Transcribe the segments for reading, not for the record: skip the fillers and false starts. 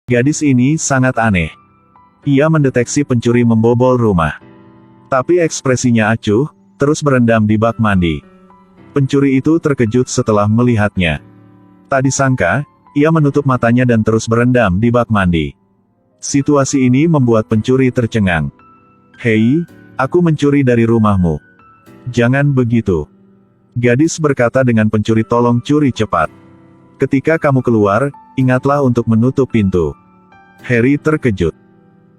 Gadis ini sangat aneh. Ia mendeteksi pencuri membobol rumah. Tapi ekspresinya acuh, terus berendam di bak mandi. Pencuri itu terkejut setelah melihatnya. Tak disangka, ia menutup matanya dan terus berendam di bak mandi. Situasi ini membuat pencuri tercengang. "Hei, aku mencuri dari rumahmu. Jangan begitu." Gadis berkata dengan pencuri, "Tolong curi cepat. Ketika kamu keluar, ingatlah untuk menutup pintu." Harry terkejut.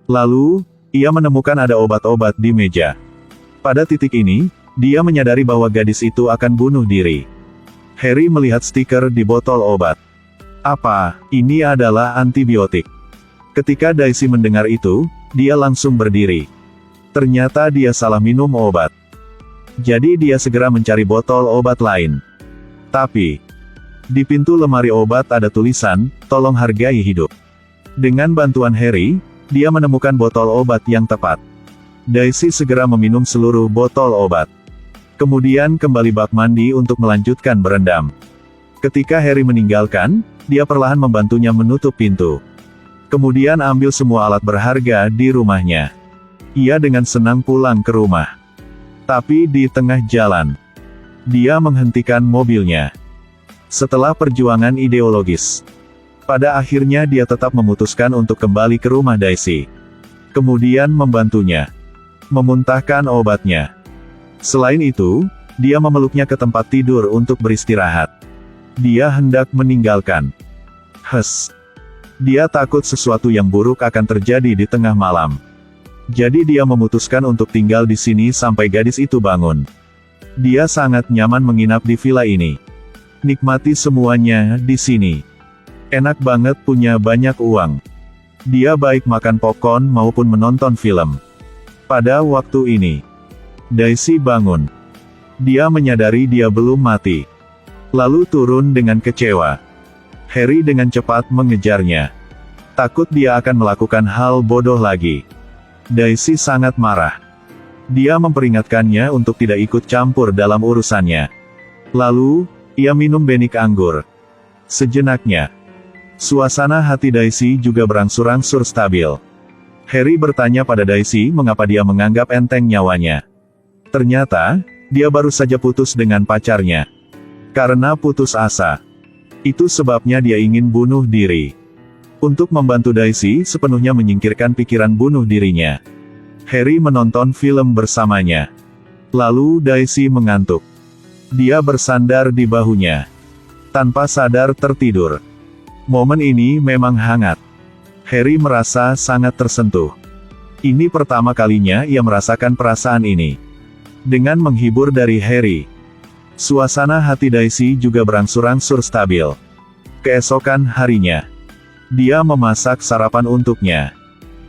Lalu, ia menemukan ada obat-obat di meja. Pada titik ini, dia menyadari bahwa gadis itu akan bunuh diri. Harry melihat stiker di botol obat. Apa, ini adalah antibiotik? Ketika Daisy mendengar itu, dia langsung berdiri. Ternyata dia salah minum obat. Jadi dia segera mencari botol obat lain. Tapi, di pintu lemari obat ada tulisan, "Tolong hargai hidup." Dengan bantuan Harry, dia menemukan botol obat yang tepat. Daisy segera meminum seluruh botol obat. Kemudian kembali bak mandi untuk melanjutkan berendam. Ketika Harry meninggalkan, dia perlahan membantunya menutup pintu. Kemudian ambil semua alat berharga di rumahnya. Ia dengan senang pulang ke rumah. Tapi di tengah jalan, dia menghentikan mobilnya. Setelah perjuangan ideologis, pada akhirnya dia tetap memutuskan untuk kembali ke rumah Daisy. Kemudian membantunya memuntahkan obatnya. Selain itu, dia memeluknya ke tempat tidur untuk beristirahat. Dia hendak meninggalkan. Dia takut sesuatu yang buruk akan terjadi di tengah malam. Jadi dia memutuskan untuk tinggal di sini sampai gadis itu bangun. Dia sangat nyaman menginap di villa ini. Nikmati semuanya di sini. Enak banget, punya banyak uang. Dia baik makan popcorn maupun menonton film. Pada waktu ini, Daisy bangun. Dia menyadari dia belum mati. Lalu turun dengan kecewa. Harry dengan cepat mengejarnya. Takut dia akan melakukan hal bodoh lagi. Daisy sangat marah. Dia memperingatkannya untuk tidak ikut campur dalam urusannya. Lalu, ia minum benik anggur. Sejenaknya, suasana hati Daisy juga berangsur-angsur stabil. Harry bertanya pada Daisy mengapa dia menganggap enteng nyawanya. Ternyata, dia baru saja putus dengan pacarnya. Karena putus asa. Itu sebabnya dia ingin bunuh diri. Untuk membantu Daisy sepenuhnya menyingkirkan pikiran bunuh dirinya, Harry menonton film bersamanya. Lalu Daisy mengantuk. Dia bersandar di bahunya. Tanpa sadar tertidur. Momen ini memang hangat. Harry merasa sangat tersentuh. Ini pertama kalinya ia merasakan perasaan ini. Dengan menghibur dari Harry, suasana hati Daisy juga berangsur-angsur stabil. Keesokan harinya, dia memasak sarapan untuknya.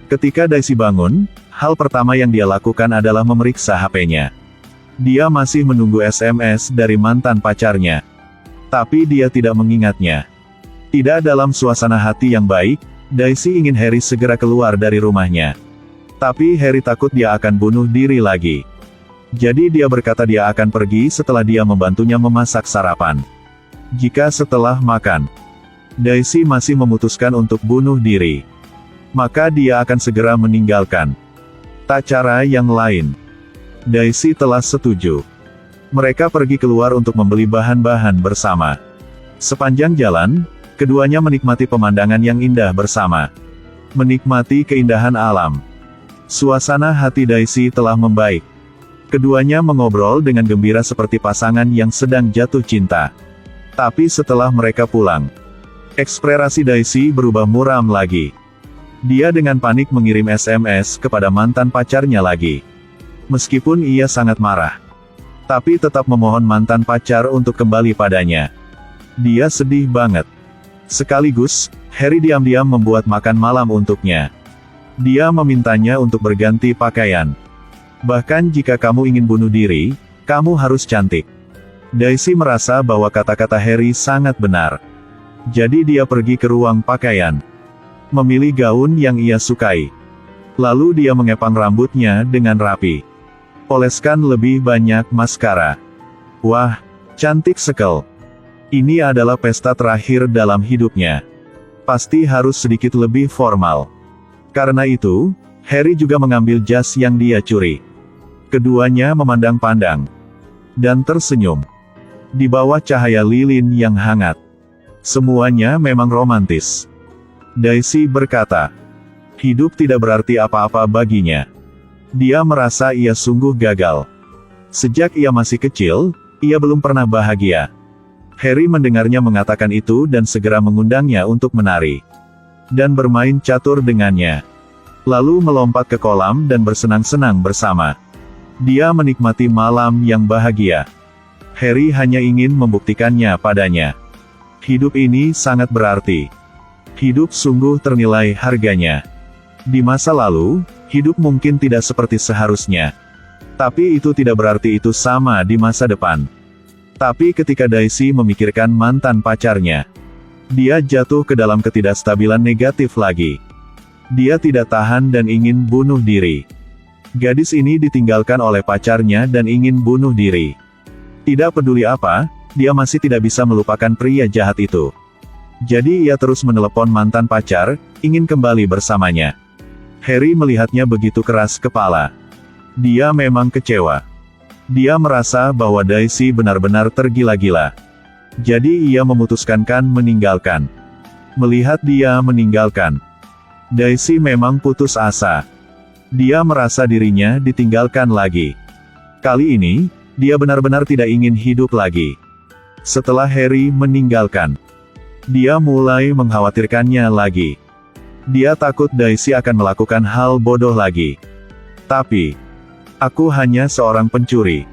Ketika Daisy bangun, hal pertama yang dia lakukan adalah memeriksa HP-nya. Dia masih menunggu SMS dari mantan pacarnya. Tapi dia tidak mengingatnya. Tidak dalam suasana hati yang baik, Daisy ingin Harry segera keluar dari rumahnya. Tapi Harry takut dia akan bunuh diri lagi. Jadi dia berkata dia akan pergi setelah dia membantunya memasak sarapan. Jika setelah makan, Daisy masih memutuskan untuk bunuh diri, maka dia akan segera meninggalkan. Tak cara yang lain. Daisy telah setuju. Mereka pergi keluar untuk membeli bahan-bahan bersama. Sepanjang jalan, keduanya menikmati pemandangan yang indah bersama. Menikmati keindahan alam. Suasana hati Daisy telah membaik. Keduanya mengobrol dengan gembira seperti pasangan yang sedang jatuh cinta. Tapi setelah mereka pulang, ekspresi Daisy berubah muram lagi. Dia dengan panik mengirim SMS kepada mantan pacarnya lagi. Meskipun ia sangat marah, tapi tetap memohon mantan pacar untuk kembali padanya. Dia sedih banget. Sekaligus, Harry diam-diam membuat makan malam untuknya. Dia memintanya untuk berganti pakaian. Bahkan jika kamu ingin bunuh diri, kamu harus cantik. Daisy merasa bahwa kata-kata Harry sangat benar. Jadi dia pergi ke ruang pakaian. Memilih gaun yang ia sukai. Lalu dia mengepang rambutnya dengan rapi. Oleskan lebih banyak maskara. Wah, cantik sekali. Ini adalah pesta terakhir dalam hidupnya. Pasti harus sedikit lebih formal. Karena itu, Harry juga mengambil jas yang dia curi. Keduanya memandang-pandang. Dan tersenyum. Di bawah cahaya lilin yang hangat. Semuanya memang romantis. Daisy berkata, hidup tidak berarti apa-apa baginya. Dia merasa ia sungguh gagal. Sejak ia masih kecil, ia belum pernah bahagia. Harry mendengarnya mengatakan itu dan segera mengundangnya untuk menari. Dan bermain catur dengannya. Lalu melompat ke kolam dan bersenang-senang bersama. Dia menikmati malam yang bahagia. Harry hanya ingin membuktikannya padanya. Hidup ini sangat berarti. Hidup sungguh ternilai harganya. Di masa lalu, hidup mungkin tidak seperti seharusnya. Tapi itu tidak berarti itu sama di masa depan. Tapi ketika Daisy memikirkan mantan pacarnya, dia jatuh ke dalam ketidakstabilan negatif lagi. Dia tidak tahan dan ingin bunuh diri. Gadis ini ditinggalkan oleh pacarnya dan ingin bunuh diri. Tidak peduli apa, dia masih tidak bisa melupakan pria jahat itu. Jadi ia terus menelepon mantan pacar, ingin kembali bersamanya. Harry melihatnya begitu keras kepala. Dia memang kecewa. Dia merasa bahwa Daisy benar-benar tergila-gila. Jadi ia memutuskan meninggalkan. Melihat dia meninggalkan, Daisy memang putus asa. Dia merasa dirinya ditinggalkan lagi. Kali ini, dia benar-benar tidak ingin hidup lagi. Setelah Harry meninggalkan, dia mulai mengkhawatirkannya lagi. Dia takut Daisy akan melakukan hal bodoh lagi. Tapi, aku hanya seorang pencuri.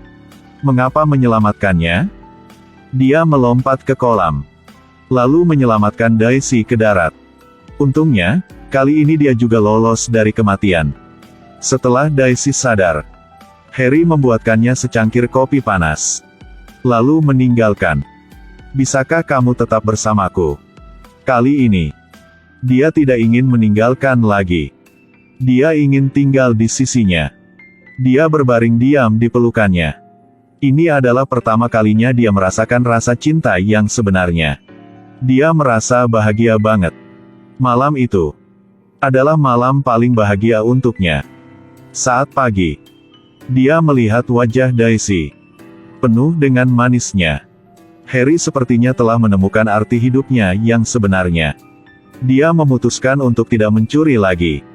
Mengapa menyelamatkannya? Dia melompat ke kolam. Lalu menyelamatkan Daisy ke darat. Untungnya, kali ini dia juga lolos dari kematian. Setelah Daisy sadar, Harry membuatkannya secangkir kopi panas. Lalu meninggalkan. Bisakah kamu tetap bersamaku? Kali ini, dia tidak ingin meninggalkan lagi. Dia ingin tinggal di sisinya. Dia berbaring diam di pelukannya. Ini adalah pertama kalinya dia merasakan rasa cinta yang sebenarnya. Dia merasa bahagia banget. Malam itu adalah malam paling bahagia untuknya. Saat pagi, dia melihat wajah Daisy penuh dengan manisnya. Harry sepertinya telah menemukan arti hidupnya yang sebenarnya. Dia memutuskan untuk tidak mencuri lagi.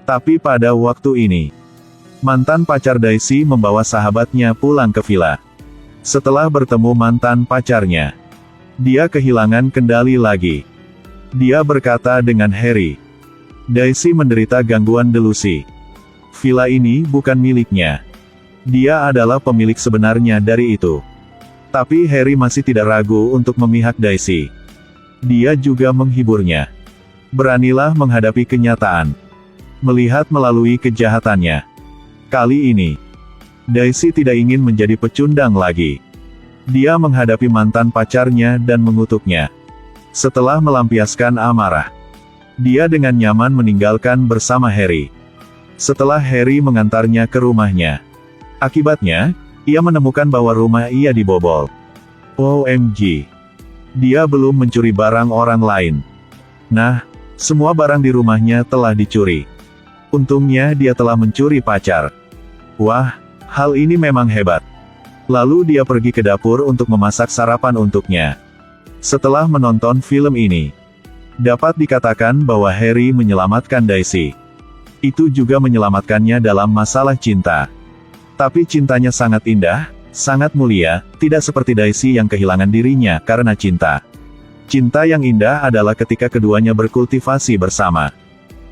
Tapi pada waktu ini, mantan pacar Daisy membawa sahabatnya pulang ke villa. Setelah bertemu mantan pacarnya, dia kehilangan kendali lagi. Dia berkata dengan Harry, Daisy menderita gangguan delusi. Villa ini bukan miliknya. Dia adalah pemilik sebenarnya dari itu. Tapi Harry masih tidak ragu untuk memihak Daisy. Dia juga menghiburnya. Beranilah menghadapi kenyataan. Melihat melalui kejahatannya. Kali ini, Daisy tidak ingin menjadi pecundang lagi. Dia menghadapi mantan pacarnya dan mengutuknya. Setelah melampiaskan amarah, dia dengan nyaman meninggalkan bersama Harry. Setelah Harry mengantarnya ke rumahnya. Akibatnya, ia menemukan bahwa rumah ia dibobol. OMG. Dia belum mencuri barang orang lain. Nah, semua barang di rumahnya telah dicuri. Untungnya dia telah mencuri pacar. Wah, hal ini memang hebat. Lalu dia pergi ke dapur untuk memasak sarapan untuknya. Setelah menonton film ini, dapat dikatakan bahwa Harry menyelamatkan Daisy. Itu juga menyelamatkannya dalam masalah cinta. Tapi cintanya sangat indah, sangat mulia, tidak seperti Daisy yang kehilangan dirinya karena cinta. Cinta yang indah adalah ketika keduanya berkultivasi bersama.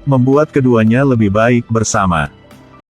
Membuat keduanya lebih baik bersama.